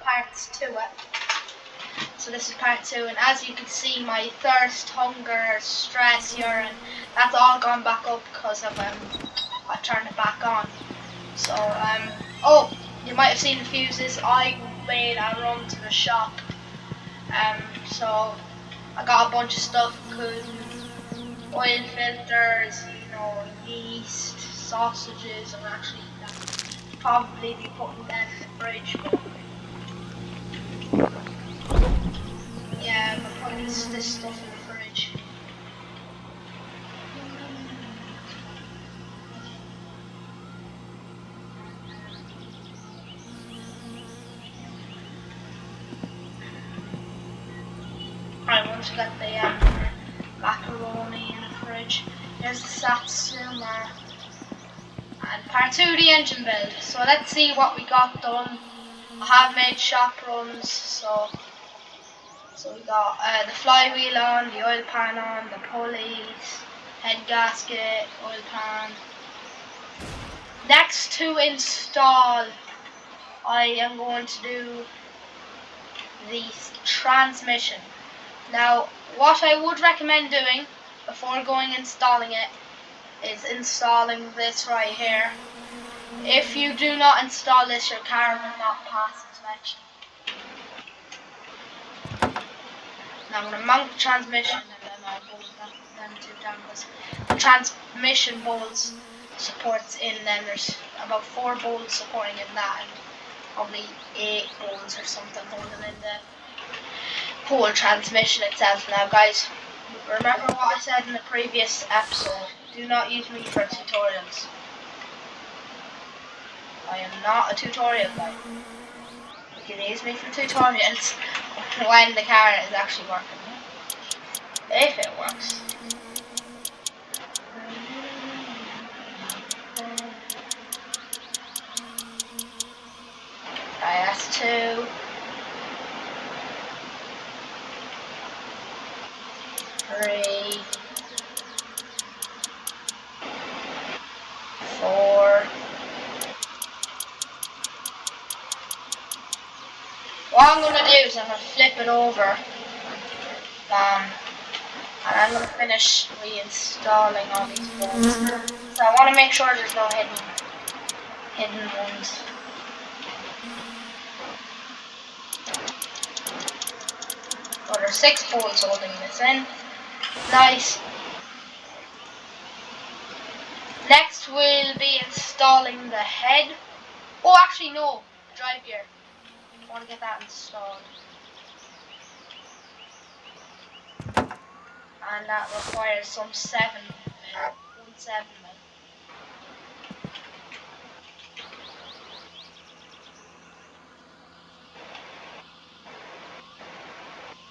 parts to it. So this is part 2, and as you can see, my thirst, hunger, stress, urine, that's all gone back up because of I turned it back on. So oh, you might have seen the fuses. I made a run to the shop. So I got a bunch of stuff, including oil filters, yeast, sausages. I'm actually probably be putting them in the fridge, but yeah, I'm putting this stuff in the fridge. Right, once we got the macaroni in the fridge, here's the satsuma. And part 2, the engine build. So let's see what we got done. I have made shop runs, so we got the flywheel on, the oil pan on, the pulleys, head gasket, oil pan. Next to install, I am going to do the transmission. Now, what I would recommend doing before installing it is installing this right here. If you do not install this, your car will not pass inspection. Now I'm going to mount the transmission, and then I'll bolt them two down, because the transmission bolts supports in, then there's about 4 bolts supporting in that, and probably 8 bolts or something holding in the whole transmission itself. Now guys, remember what I said in the previous episode, do not use me for tutorials. I am not a tutorial guy. You can use me for tutorials when the car is actually working. If it works. Right, that's 2. 3. 4. What I'm going to do is I'm going to flip it over, and I'm going to finish reinstalling all these bolts. So I want to make sure there's no hidden ones. Oh, there's 6 bolts holding this in. Nice. Next we'll be installing the head. Oh, actually no, drive gear. I want to get that installed. And that requires some 7 mil. 1/7 mil.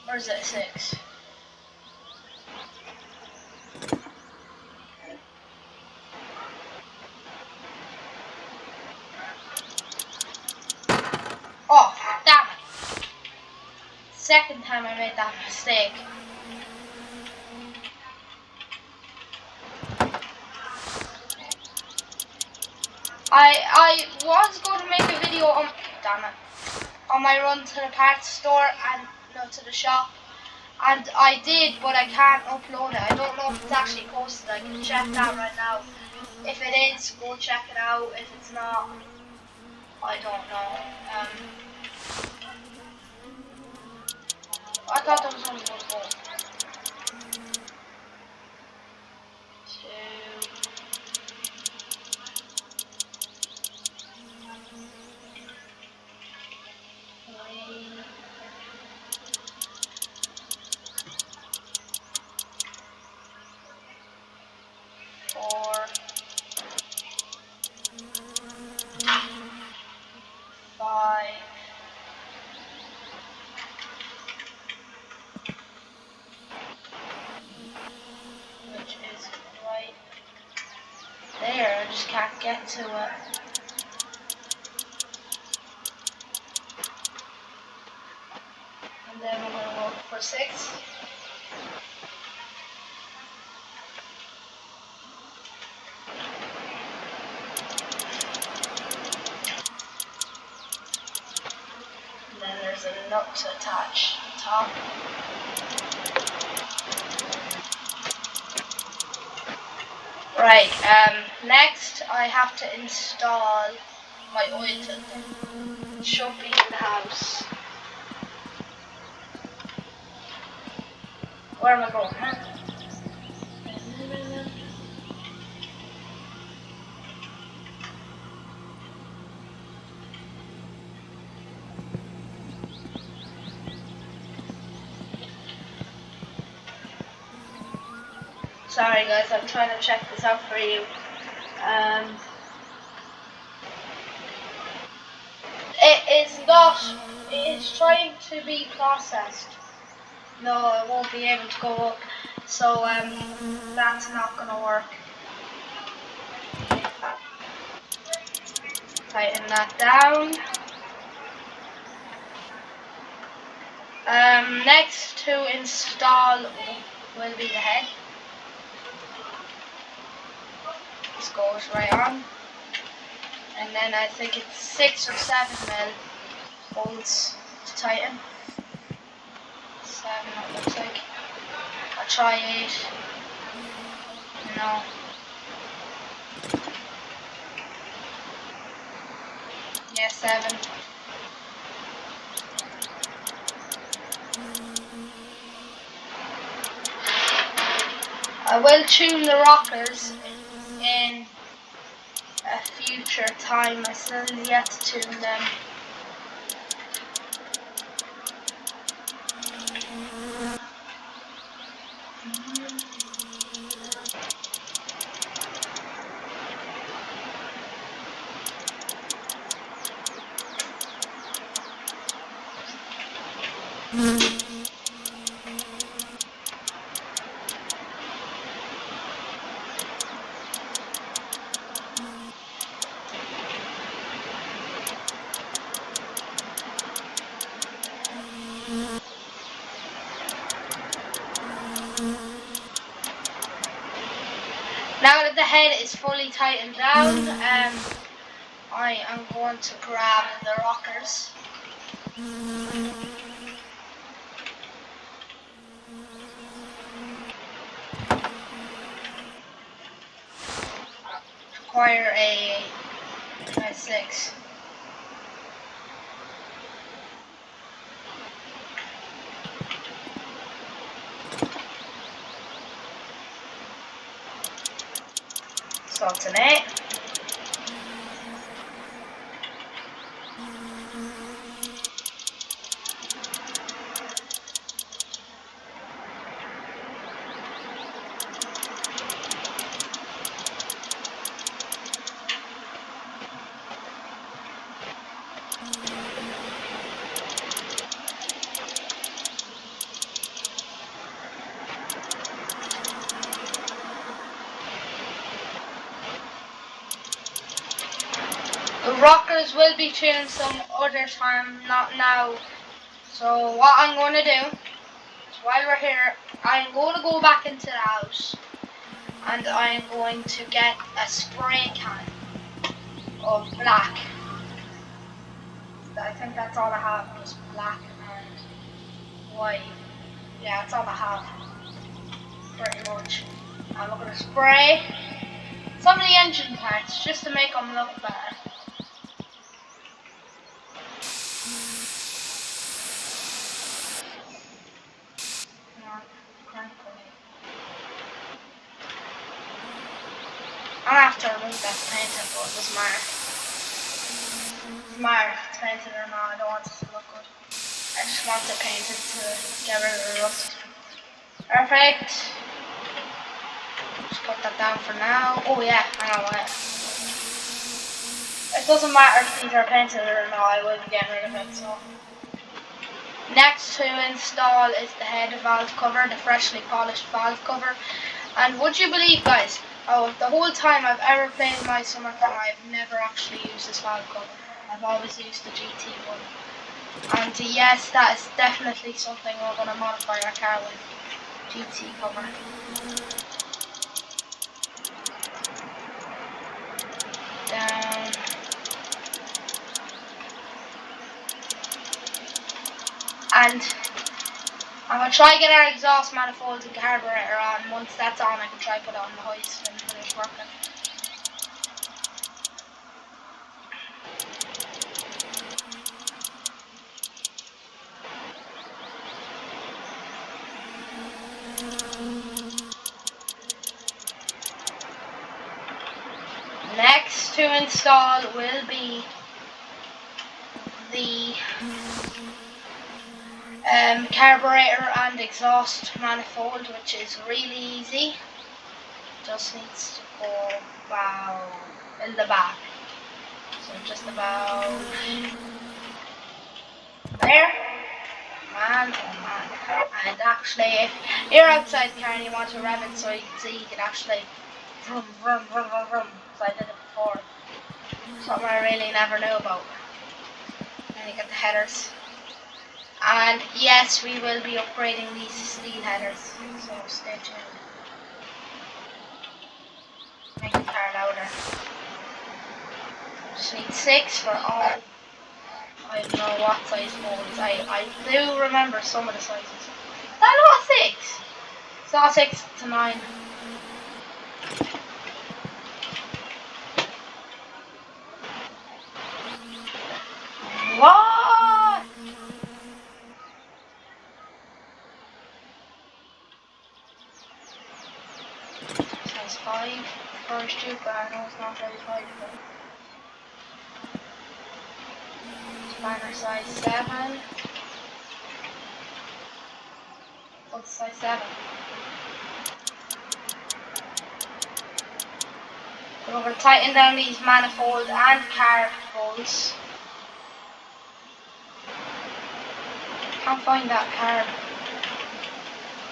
Or is it 6? Oh, damn it. Second time I made that mistake. I was going to make a video on, on my run to the parts store and to the shop, and I did, but I can't upload it. I don't know if it's actually posted. I can check that right now. If it is, go check it out. If it's not, I don't know. I thought there was only one goal. 2. 3. 4. 5. Which is right there. I just can't get to it. And then we're going to go for 6. then there's a nut to attach on top. Right, next I have to install my oil filter. It should be in the house. Where am I going, huh? Sorry guys, I'm trying to check this out for you. It is not, it is trying to be processed. No, it won't be able to go up, so that's not going to work. Tighten that down. Next to install will be the head. This goes right on. And then I think it's 6 or 7 mil bolts to tighten. 7 it looks like. I'll try 8. No. Yeah, 7. I will tune the rockers in a future time. I still yet to tune them. Now that the head is fully tightened down, I am going to grab the rockers. Require a 6. So it's an 8. The rockers will be tuned some other time, not now. So what I'm going to do is, while we're here, I'm going to go back into the house and I'm going to get a spray can of black. I think that's all I have, just black and white. Yeah, that's all I have, pretty much. And we're going to spray some of the engine parts just to make them look better. I'm after a remove that painted, but it doesn't matter. It doesn't matter if it's painted or not, I don't want it to look good. I just want it painted to get rid of the rust. Perfect. Just put that down for now. Oh yeah, hang on, wait. It doesn't matter if these are painted or not, I will be getting rid of it, so. Next to install is the head valve cover, the freshly polished valve cover. And would you believe, guys, the whole time I've ever played my summer car, I've never actually used this valve cover. I've always used the GT one. And yes, that is definitely something we're going to modify our car with. GT cover. Down. And I'm going to try get our exhaust manifold and carburetor on. Once that's on, I can try put it on the hoist and finish working. Next to install will be the carburetor and exhaust manifold, which is really easy. Just needs to go about in the back. So just about there. Man, oh man. And actually, if you're outside the car and you want to rev it so you can see, you can actually vroom, vroom, vroom, vroom, vroom. So I did it before. Something I really never knew about. Then you get the headers. And yes, we will be upgrading these steel headers. So stay tuned. Make the car louder. Just need 6 for all. I don't know what size molds. I do remember some of the sizes. Is that not 6? It's not 6 to 9. What? Size 5. First tube, but I know it's not size 5. Spanner size 7. What's size 7? We're going to tighten down these manifold and carb bolts. Can't find that carb.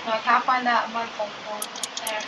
No, I can't find that manifold bolt there.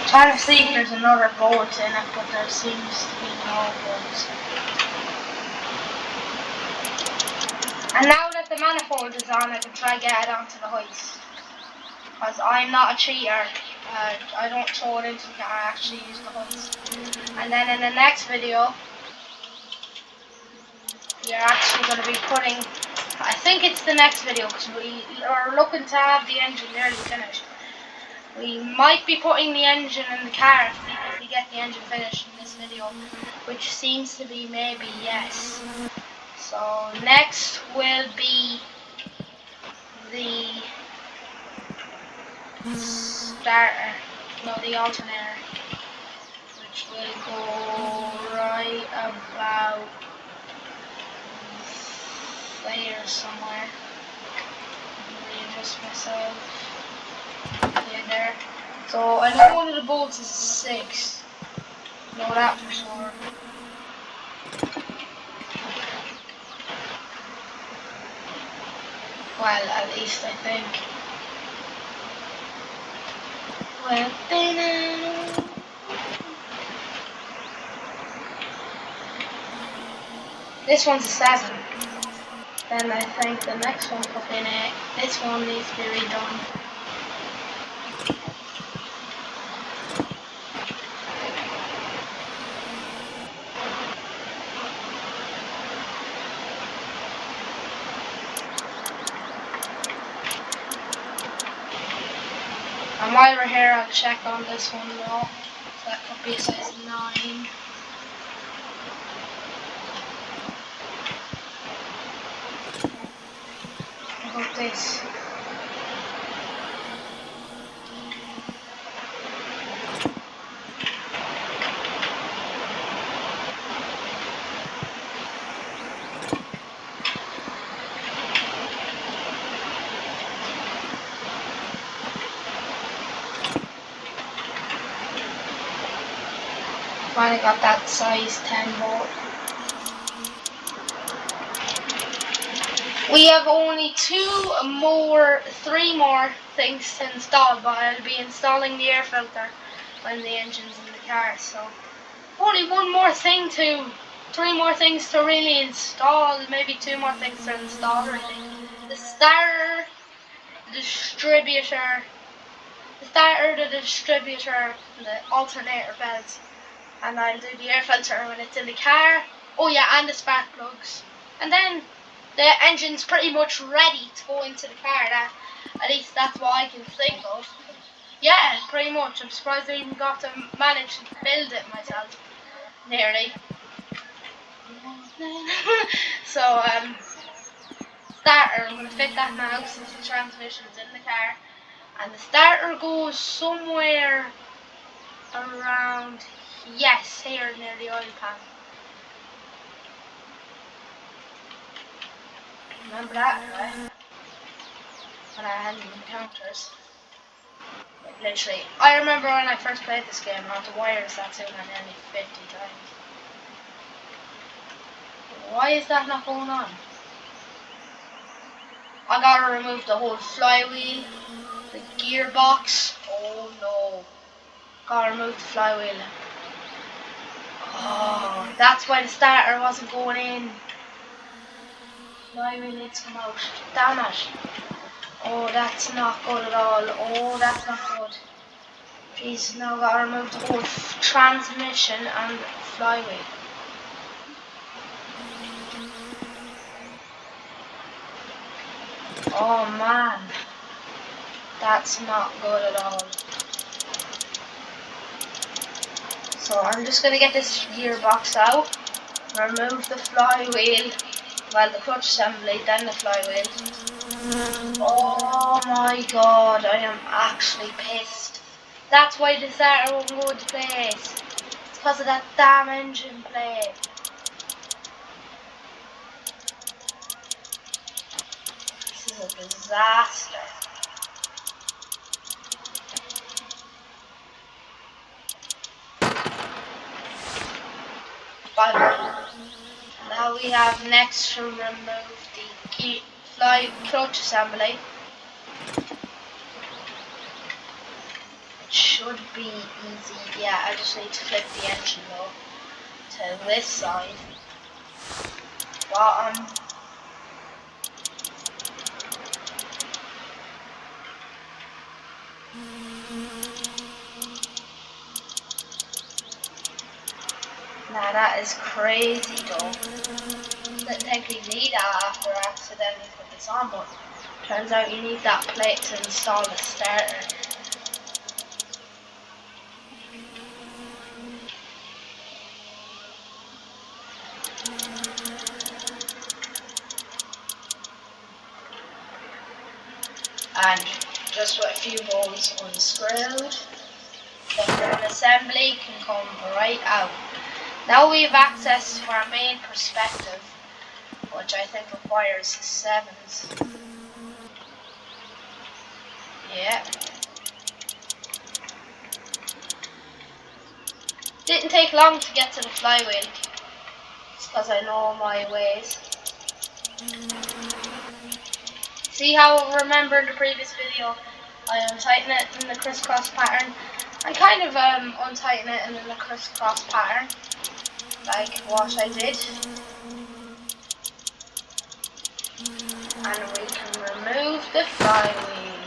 Trying to see if there's another bolt in it, but there seems to be no bolt. And now that the manifold is on, I can try get it onto the hoist. Because I'm not a cheater. I don't throw it into the car, I actually use the hoist. And then in the next video, we are actually going to be putting, I think it's the next video, because we are looking to have the engine nearly finished. We might be putting the engine in the car if we get the engine finished in this video, which seems to be maybe yes. So next will be the starter, no, the alternator, which will go right about there somewhere. Readjust myself. Yeah, there. So I know one of the bolts is 6. Know that for sure. Well, at least I think. Well, this one's a 7. Then I think the next one could be an 8. This one needs to be redone. And while we're here, I'll check on this one now. So that could be a size 9. this. Finally got that size 10 bolt. We have only three more things to install, but I'll be installing the air filter when the engine's in the car. So only three more things to really install, maybe 2 more things to install really. The starter, the distributor, the alternator belts, and I'll do the air filter when it's in the car. Oh yeah, and the spark plugs. And then the engine's pretty much ready to go into the car. At least that's what I can think of. Yeah, pretty much. I'm surprised I even got to manage to build it myself. Nearly. So, starter, I'm going to fit that now since the transmission's in the car. And the starter goes somewhere around, yes, here near the oil pan. Remember that, right? When I had the counters. Literally, I remember when I first played this game, I had to wires that thing on nearly 50 times. Why is that not going on? I gotta remove the whole flywheel, the gearbox. Oh no. Gotta remove the flywheel. Oh, that's why the starter wasn't going in. Flywheel needs to come out. Damn it. Oh, that's not good at all. Oh, that's not good. Jeez, now I've got to remove the whole transmission and flywheel. Oh man, that's not good at all. So I'm just going to get this gearbox out, remove the flywheel, well the clutch assembly, then the flywheel. Oh my god, I am actually pissed. That's why the starter won't go into place. It's because of that damn engine plate. This is a disaster. But now we have next to remove the clutch assembly. It should be easy. Yeah, I just need to flip the engine though to this side. Bottom. Now that is crazy though. Didn't think we need that after I accidentally put this on, but turns out you need that plate to install the starter. And just with a few bolts unscrewed, the assembly can come right out. Now we have access to our main perspective, which I think requires 7s. Yeah. Didn't take long to get to the flywheel. It's because I know my ways. See how, remember in the previous video, I untighten it in the crisscross pattern. I kind of untighten it in the crisscross pattern, like what I did. And we can remove the flywheel.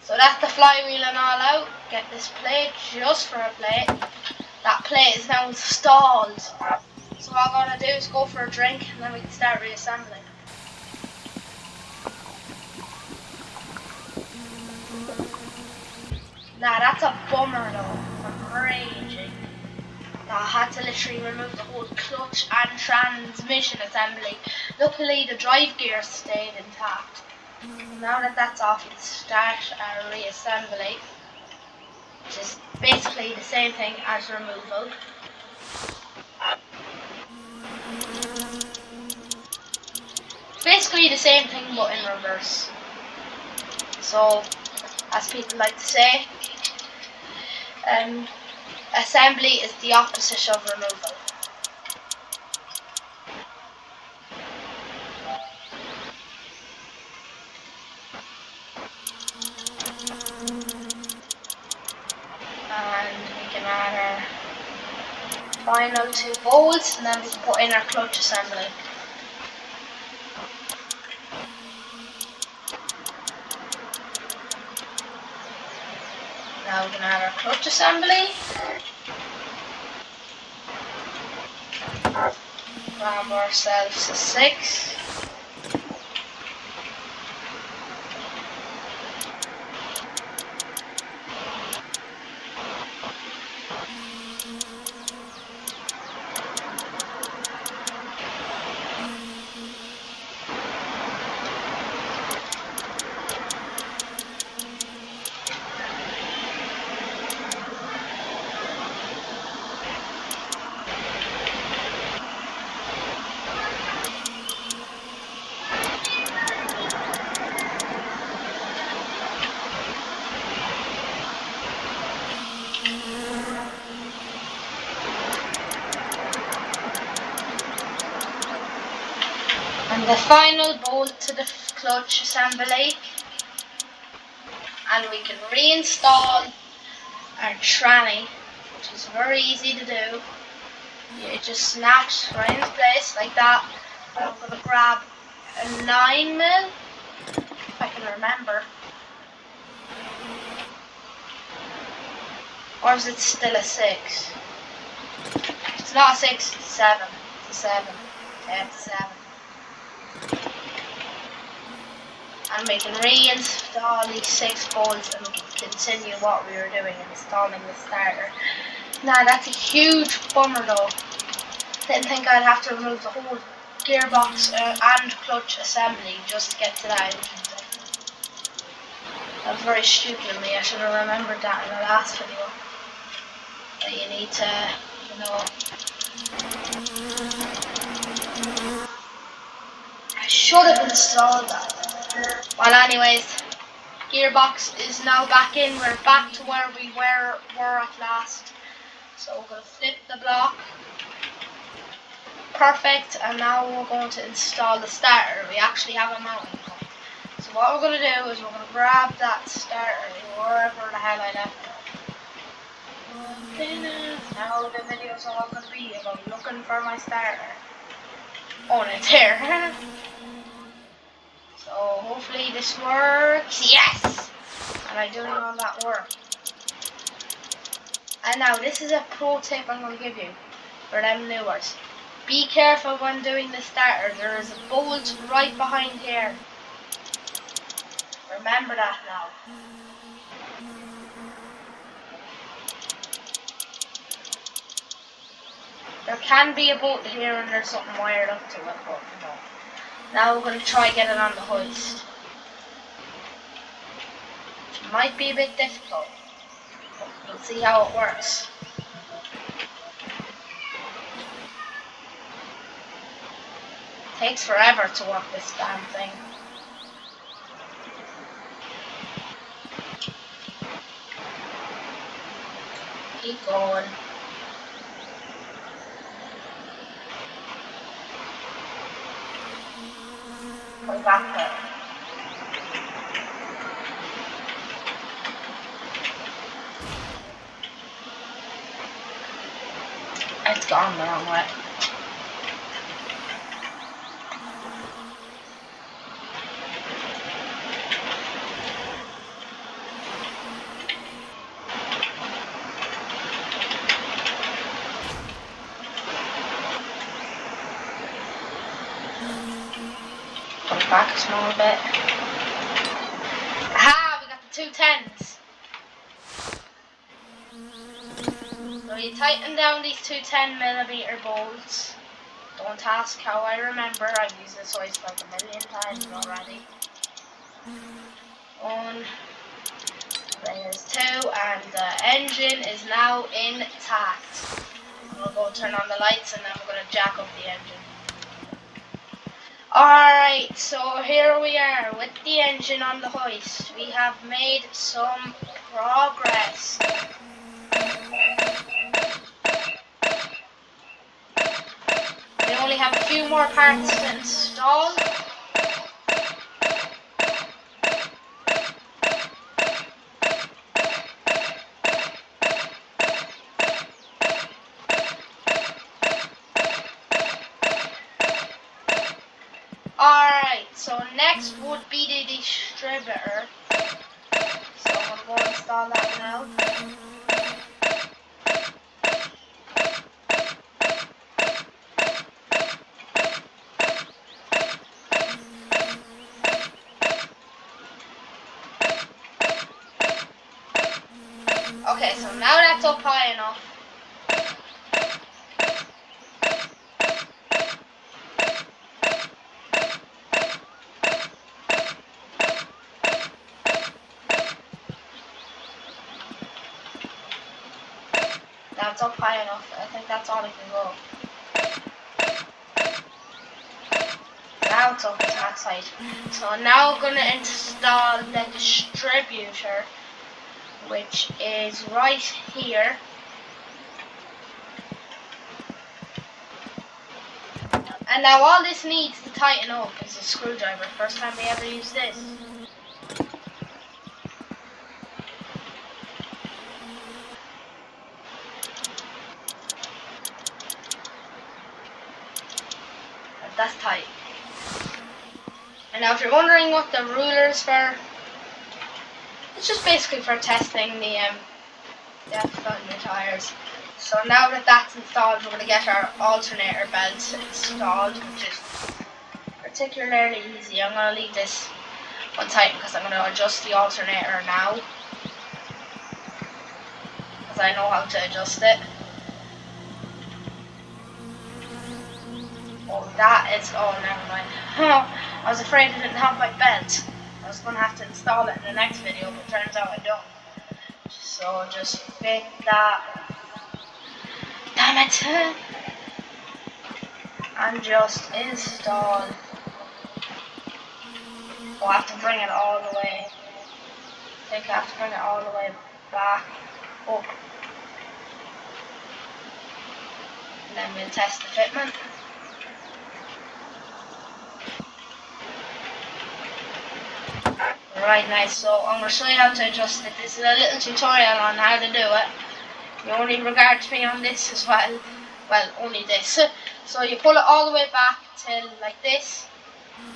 So that's the flywheel and all out. Get this plate just for a plate. That plate is now installed. So all I'm going to do is go for a drink and then we can start reassembling. Nah, that's a bummer though. I'm raging. I had to literally remove the whole clutch and transmission assembly. Luckily the drive gear stayed intact. Now that that's off, let's start our reassembly, which is basically the same thing as removal. Basically the same thing but in reverse. So, as people like to say, assembly is the opposite of removal. And we can add our final 2 bolts, and then we can put in our clutch assembly. Now we can add our clutch assembly. Grab ourselves a 6. And the final bolt to the clutch assembly, and we can reinstall our tranny, which is very easy to do. It just snaps right into place like that. I'm going to grab a 9mm, if I can remember. Or is it still a 6? It's not a 6, it's a 7. It's a 7. Yeah, it's a 7. And we can reinstall these 6 bolts and we can continue what we were doing, installing the starter. Now that's a huge bummer though. Didn't think I'd have to remove the whole gearbox and clutch assembly just to get to that engine thing. That was very stupid of me. I should have remembered that in the last video. That you need to, you know, I should have installed that. Well, anyways, gearbox is now back in. We're back to where we were at last. So we're going to flip the block. Perfect. And now we're going to install the starter. We actually have a mounting point. So what we're going to do is we're going to grab that starter wherever the hell I left it. Now the video is all going to be about looking for my starter. Oh, and it's here. So hopefully this works. Yes! And I'm doing all that work. And now this is a pro tip I'm going to give you for them newers. Be careful when doing the starter. There is a bolt right behind here. Remember that now. There can be a bolt here and there's something wired up to it, but no. Now we're going to try get it on the hoist. Which might be a bit difficult, but we'll see how it works. It takes forever to work this damn thing. Keep going. Go back there. It's gone the wrong way. Come back a small bit. Aha! We got the 2 10s. So you tighten down these 2 10mm bolts. Don't ask how I remember. I've used this hoist like a million times already. One, there's two, and the engine is now intact. I'm gonna go turn on the lights and then we're gonna jack up the engine. Alright, so here we are with the engine on the hoist. We have made some progress. We only have a few more parts to install. Alright, so next would be the distributor. So I'm going to install that now. Okay, so now that's up high enough. That's up high enough. I think that's all it can go. Now it's up to max height. So now I'm going to install the distributor, which is right here. And now all this needs to tighten up is a screwdriver. First time we ever used this. That's tight. And now if you're wondering what the ruler is for, it's just basically for testing the depth on your tires. So now that that's installed, we're going to get our alternator belt installed, which is particularly easy. I'm going to leave this untightened because I'm going to adjust the alternator now, because I know how to adjust it. Oh, that is, oh, never mind. I was afraid I didn't have my belt. I was going to have to install it in the next video, but turns out I don't. So just fit that. Damn it! And just install. Oh, I have to bring it all the way. I think I have to bring it all the way back up. And then we'll test the fitment. Right, nice. So I'm going to show you how to adjust it. This is a little tutorial on how to do it. You only regard me on this as well. Well, only this. So you pull it all the way back till like this,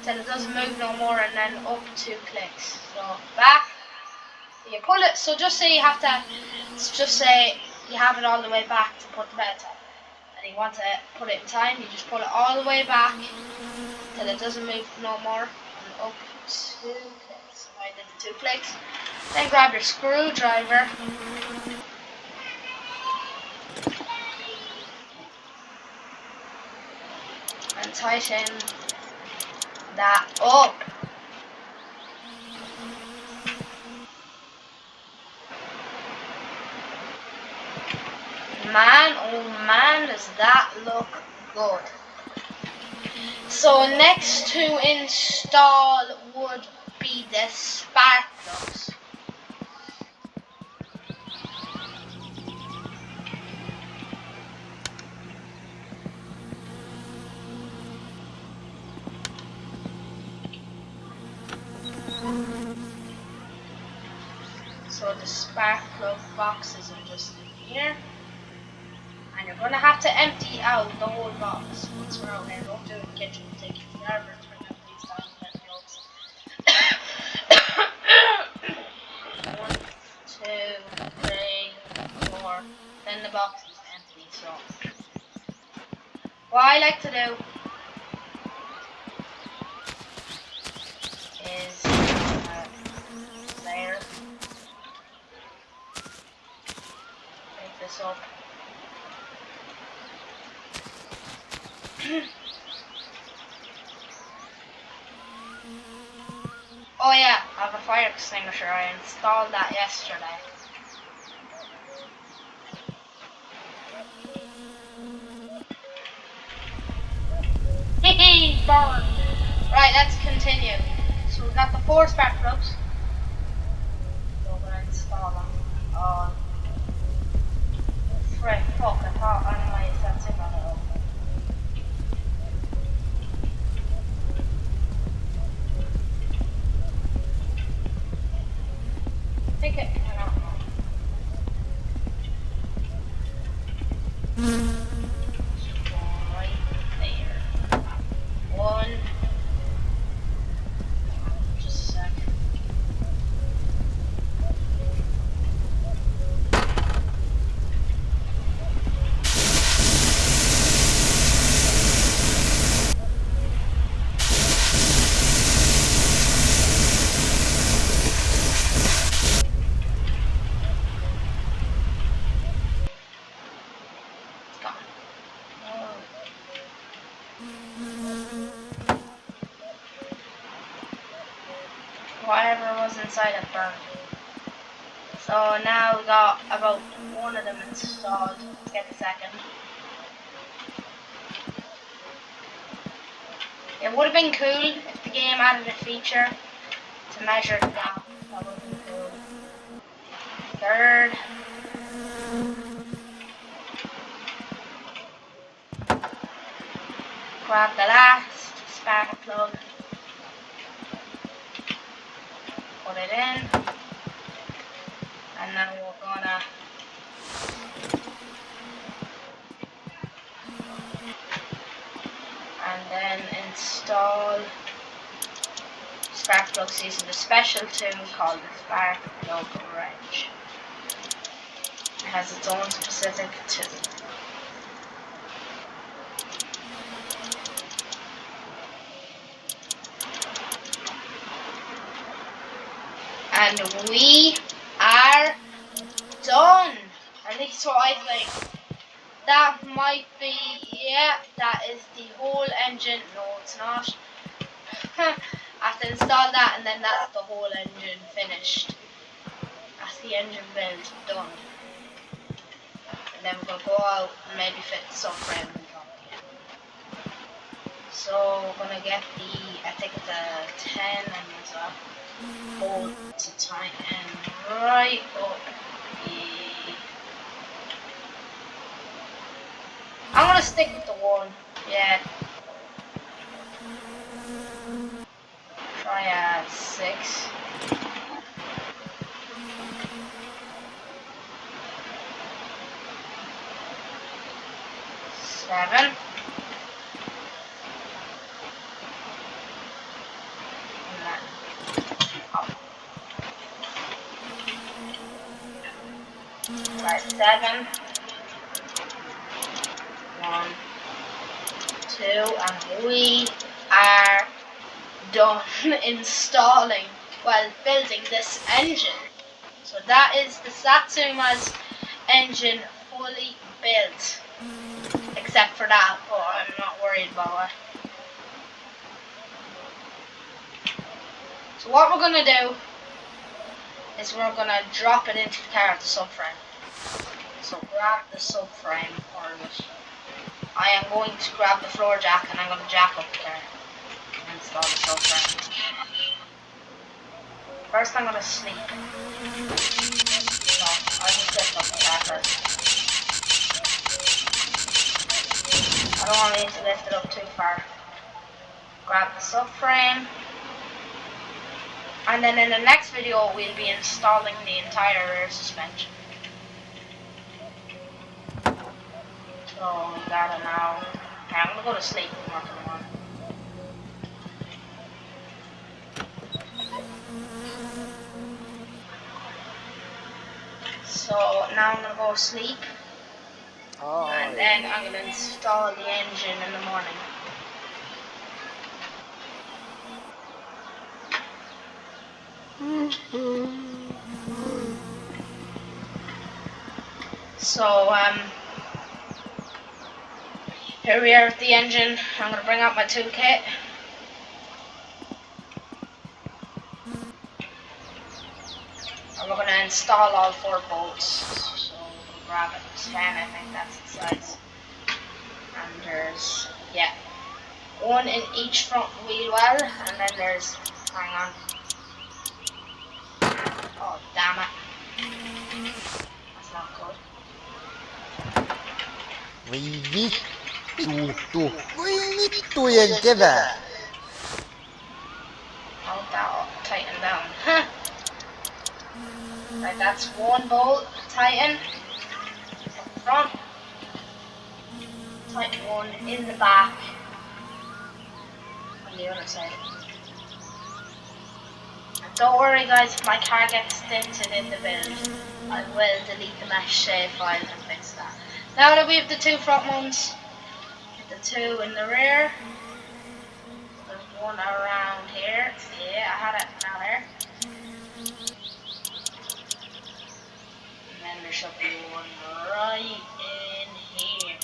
till it doesn't move no more, and then up 2 clicks. So back. You pull it. So just say you have to. Just say you have it all the way back to put the belt on, and you want to put it in time. You just pull it all the way back till it doesn't move no more, and up 2 clicks. I did the 2 clicks. Then grab your screwdriver. And tighten that up. Man, oh man, does that look good. So next to install would be the spark plugs. So the spark plug boxes are just in here. And you're going to have to empty out the whole box once we're out here. Don't do it in the kitchen. It'll take you forever to bring out these tiny plugs. 1, 2, 3, 4. Then the box is empty. So what I like to do is there. Pick this up. Oh yeah, I have a fire extinguisher. I installed that yesterday. Hehe, burn. Right, let's continue. So we've got the 4 spark plugs. So we're gonna install them. Oh, frick, fuck, I thought I might have set on it open. I think it cannot. Right there. 1. Just a sec. It's gone. Oh. Whatever was inside it burned. So now we got about 1 of them installed. Let's get the second. It would have been cool if the game added a feature to measure the gap. That would have been cool. Third. Grab the last spark plug. Put it in. And now we're gonna and then install spark plugs using the special tool called the spark plug wrench. It has its own specific tool. And we are done. At least what I think. That might be, yeah, that is the whole engine. No, it's not. I have to install that and then that's the whole engine finished. That's the engine build done. And then we're going to go out and maybe fit the subframe and drop it in. So we're going to get the, I think it's a 10 and there's a hold to tighten right up the... I'm going to stick with the 1. Yeah. Try a 6. 7. Right, 7. 1, 2, and we are done installing, well, building this engine. So that is the Satsuma's engine fully built, except for that, but I'm not worried about it. So what we're going to do is we're going to drop it into the car with the subframe. So grab the subframe part of it. I am going to grab the floor jack and I'm going to jack up the car and install the subframe. First I'm going to sleep. No, I just lift up the car first. I don't want to lift it up too far. Grab the subframe. And then in the next video we'll be installing the entire rear suspension. So we got it now. Okay, I'm gonna go to sleep and work on the morning. So now I'm gonna go to sleep. And then I'm gonna install the engine in the morning. So here we are with the engine. I'm gonna bring out my toolkit. gonna install all 4 bolts. So we'll grab it 10, I think that's the size. And there's, yeah, 1 in each front wheel well, and then there's, hang on. Oh damn it. That's not good. We need to give it. Oh, that'll tighten down. Right, that's 1 bolt, tighten up front, tighten 1 in the back, on the other side. And don't worry guys, if my car gets dented in the build, I will delete the mesh save file and fix that. Now that we have the 2 front ones, the 2 in the rear, there's 1 around here. Yeah, I had it now there. And then there should be 1 right in here.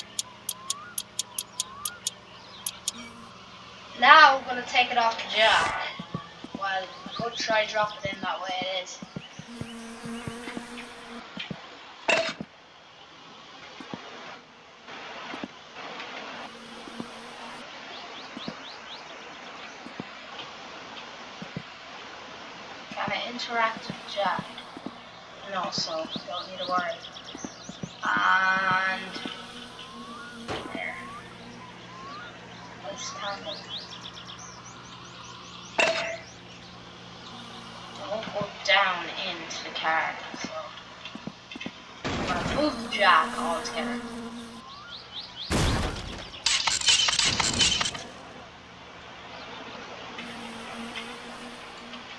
Now I'm going to take it off the jack. Well, I could try drop it in that way it is. Can I interact with the jack? No, so don't need to worry. And there. Let's handle. Don't go down into the car, so I'm gonna move the jack altogether.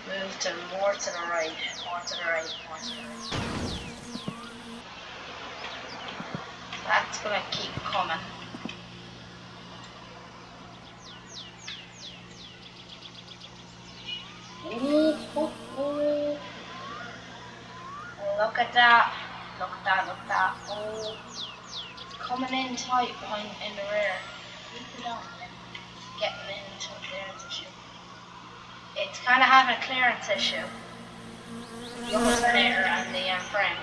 Move to more to the right, more to the right, more to the right. That's gonna keep coming. Ooh, ooh, ooh. Look at that. Look at that, look at that. Oh, coming in tight behind in the rear. Keep it on and getting into a clearance issue. It's kind of having a clearance issue. The alternator and the frame.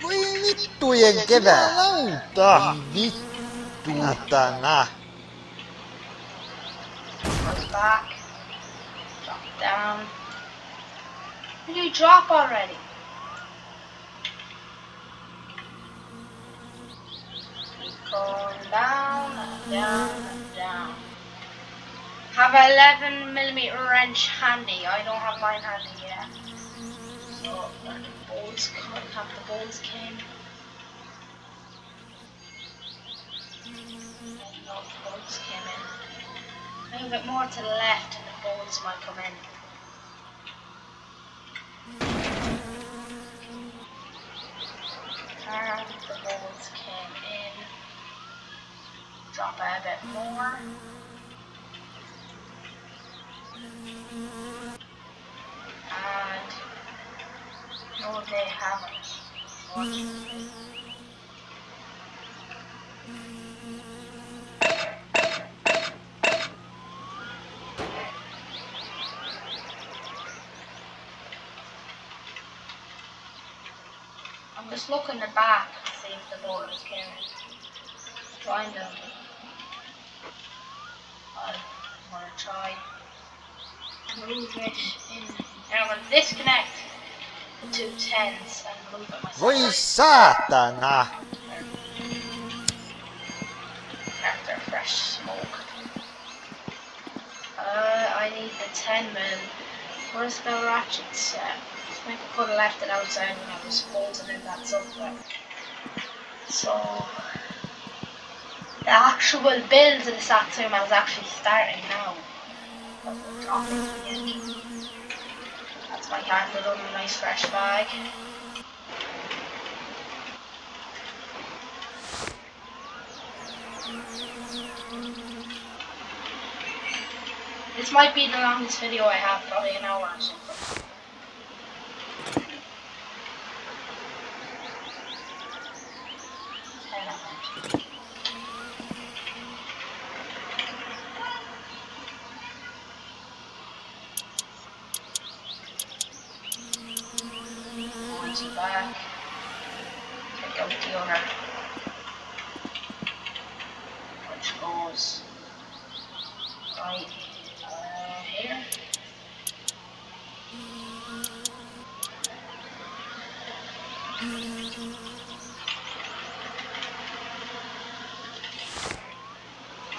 We need to give it. Goes back. Drop it down. Did you drop already? Keep going down and down and down. Have a 11mm wrench handy. I don't have mine handy yet. So the bolts have the bolts came. No, the bolts came in. Move it more to the left and the bolts might come in. And the bolts came in. Drop it a bit more. And no, they haven't. Unfortunately. I'm just looking the back to see if the bolts came in. Trying to. I'm gonna try move it in. Now I'm gonna disconnect the 2 10s and move it myself. Voi saatana! After fresh smoke. I need the 10mm. Where's the ratchet set? I think I could have left it outside when I was bolting in that somewhere. So the actual build of the Satsuma is actually starting now. But we're dropping the engine. That's my handle on a nice fresh bag. This might be the longest video I have, probably an hour or something. back. Take out the other, which goes right here.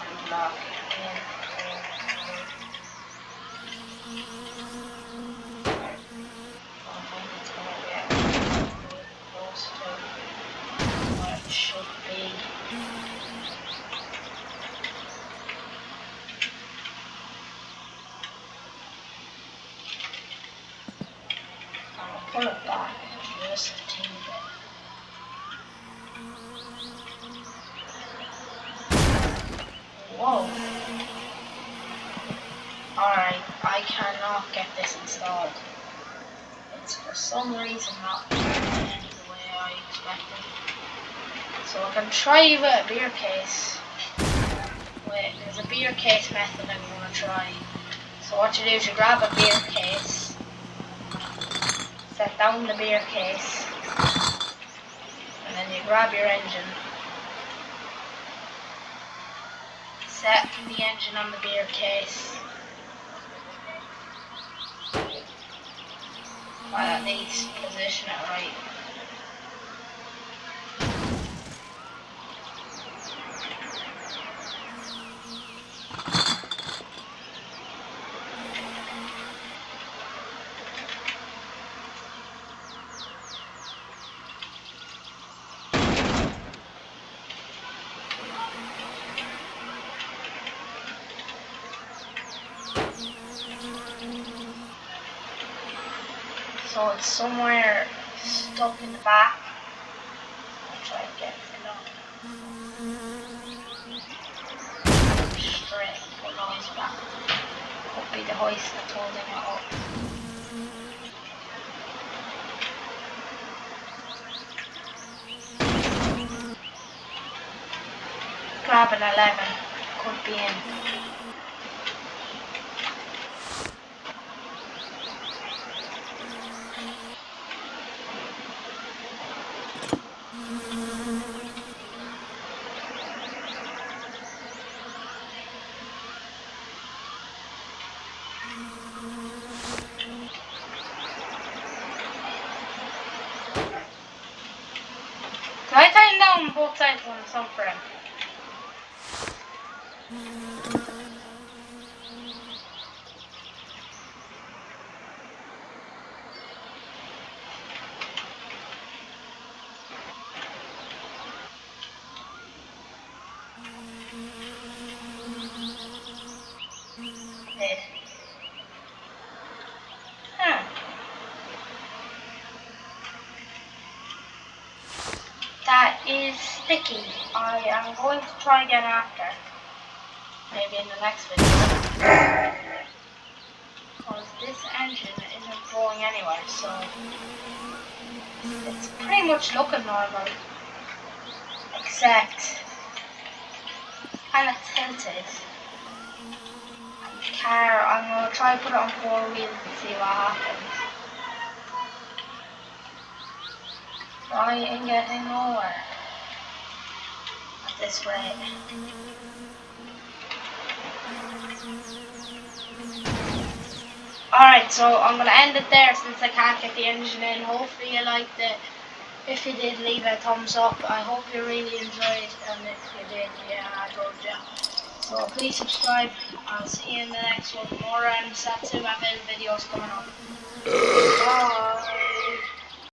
And lock in. I think it's going to get really close to what it should be. I'll pull it back just a teeny bit. Whoa. Alright, I cannot get this installed. It's for some reason not turning the way I expected. So I can try with a beer case. Wait, there's a beer case method I'm going to try. So what you do is you grab a beer case, set down the beer case, and then you grab your engine, set the engine on the beer case. Well, at least position it right. So it's somewhere stuck in the back. I'll try to get it up. Straight, put the hoist back. Could be the hoist that's holding it up. Grab an 11. Could be in. Can I tighten down both sides on the subframe? Huh. That is sticky. I am going to try again after. Maybe in the next video. Because this engine isn't going anywhere, so it's pretty much looking normal. Except kind of tilted. The car, I'm going to try to put it on 4 wheels and see what happens. I ain't getting nowhere at this rate. Alright, so I'm going to end it there since I can't get the engine in. Hopefully you liked it. If you did, leave a thumbs up. I hope you really enjoyed, and if you did, yeah, I told you. So please subscribe. I'll see you in the next one. More Satsu videos coming up. Bye.